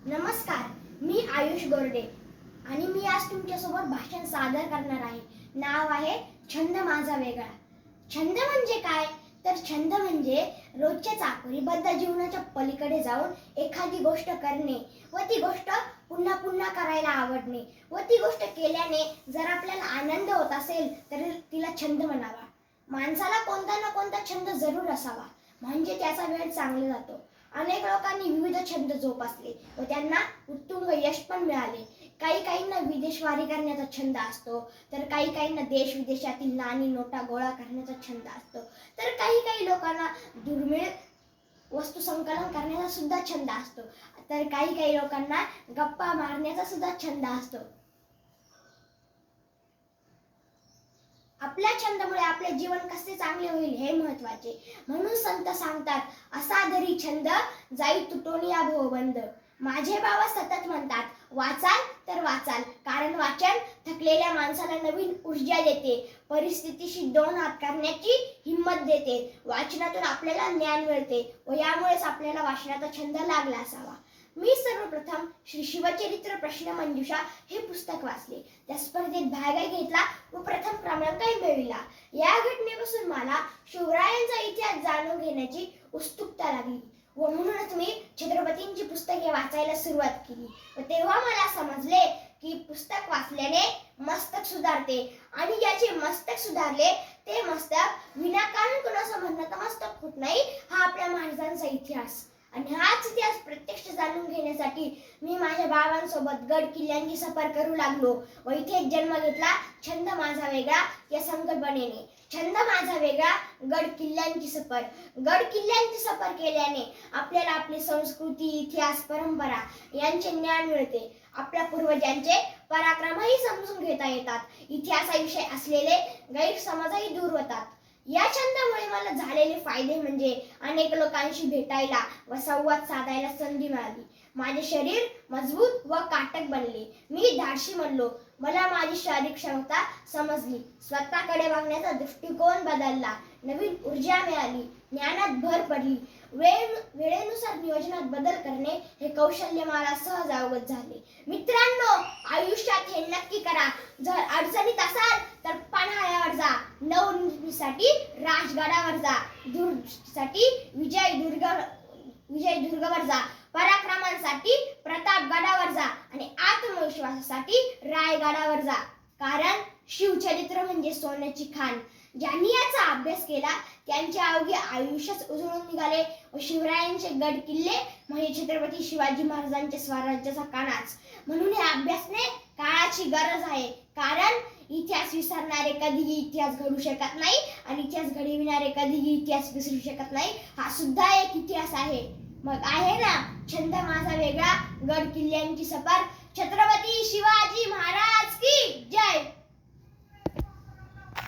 नमस्कार, मी आयुष गोरडे आणि मी आज तुमच्यासोबत भाषण सादर करणार आहे. नाव आहे छंद माझा वेगळा. छंद म्हणजे काय? तर छंद म्हणजे रोजच्या चाकरीबद्ध जीवनाच्या पलीकडे जाऊन एखादी गोष्ट करणे व ती गोष्ट पुन्हा पुन्हा करायला आवडणे व ती गोष्ट केल्याने जर आपल्याला आनंद होत असेल तर तिला छंद म्हणावा. माणसाला कोणता ना कोणता छंद जरूर असावा, म्हणजे त्याचा वेळ चांगला जातो. अनेक लोकांनी विविध छंद जोपासले व त्यांना उत्तुंग यश पण मिळाले. काहींना विदेशवारी करण्याचा छंद असतो, तर काहींना देश विदेशातील नाणी नोटा गोळा करण्याचा छंद असतो, तर काही लोकांना दुर्मिळ वस्तू संकलन करण्याचा सुद्धा छंद असतो, तर काही लोकांना गप्पा मारण्याचा सुद्धा छंद असतो. आपल्या छंदामुळे आपले जीवन कसे चांगले होईल हे महत्त्वाचे. म्हणून संत सांगतात, असा धरी छंद जाई तुटोनिया भवबंद. माझे बाबा सतत म्हणतात, वाचाल तर वाचाल, कारण वाचन थकलेल्या माणसाला नवीन ऊर्जा देते, परिस्थितीशी दोन हात करण्याची हिंमत देते. वाचनातून आपल्याला ज्ञान मिळते व यामुळेच आपल्याला वाचनाचा छंद लागला असावा. मी सर्वप्रथम श्री शिवचरित्र प्रश्नमंजुषा हे पुस्तक वाचले. त्या स्पर्धेत भाग घेतला व प्रथम क्रमांकही मिळविला. या घटनेपासून मला शिवरायांचा इतिहास जाणून घेण्याची उत्सुकता लागली व म्हणूनच मी छत्रपतींची पुस्तके वाचायला सुरुवात केली. व तेव्हा मला समजले की पुस्तक वाचल्याने मस्तक सुधारते आणि ज्याचे मस्तक सुधारले ते मस्तक विनाकारण कुणाचं म्हणणं मस्तक होत नाही. हा आपल्या महाराजांचा इतिहास आणि हाच इतिहास प्रत्यक्ष जाणून घेण्यासाठी मी माझ्या बाबांसोबत गड किल्ल्यांची सफर करू लागलो व इथेच जन्म घेतला छंद माझा वेगळा या संकल्पनेने. छंद माझा वेगळा, गड किल्ल्यांची सफर. गड किल्ल्यांची सफर केल्याने आपल्याला आपली संस्कृती, इतिहास, परंपरा यांचे ज्ञान मिळते. आपल्या पूर्वजांचे पराक्रमही समजून घेता येतात. इतिहासाविषयी असलेले गैरसमजही दूर होतात. या छंदामुळे मला झालेले फायदे म्हणजे अनेक लोकांशी भेटायला व संवाद साधायला संधी मिळाली. माझे शरीर मजबूत व काटक बनले. मी धाडसी बनलो. मला माझी शारीरिक क्षमता समजली. स्वतःकडे बघण्याचा दृष्टिकोन बदलला. नवीन ऊर्जा मिळाली. ज्ञानात भर पडली. वेळेनुसार नियोजनात बदल करणे हे कौशल्य मला सहज अवगत झाले. मित्रांनो, आयुष्यात हे नक्की करा. जर अडचणीत असाल तर पन्हाळ्यावर जा. नवनिर्मितीसाठी राजगडावर जा. दूरसाठी विजयदुर्गवर जा. पराक्रमांसाठी प्रतापगडावर जा आणि आत्मविश्वासासाठी रायगडावर जा. कारण शिवचरित्र म्हणजे सोन्याची खाण. ज्यांनी याचा अभ्यास केला त्यांचे अवघे आयुष्यच उजळून निघाले व शिवरायांचे गड किल्ले म्हणजे छत्रपती शिवाजी महाराजांच्या स्वराज्याचा कणाच. म्हणून हे अभ्यासने काळाची गरज आहे. कारण इतिहास विसरणारे कधीही इतिहास घडू शकत नाही आणि इतिहास घडविणारे कधीही इतिहास विसरू शकत नाही. हा सुद्धा एक इतिहास आहे. मग आहे ना छंद माझा वेगळा, गड किल्ल्यांची सफर. छत्रपती शिवाजी महाराज की जय.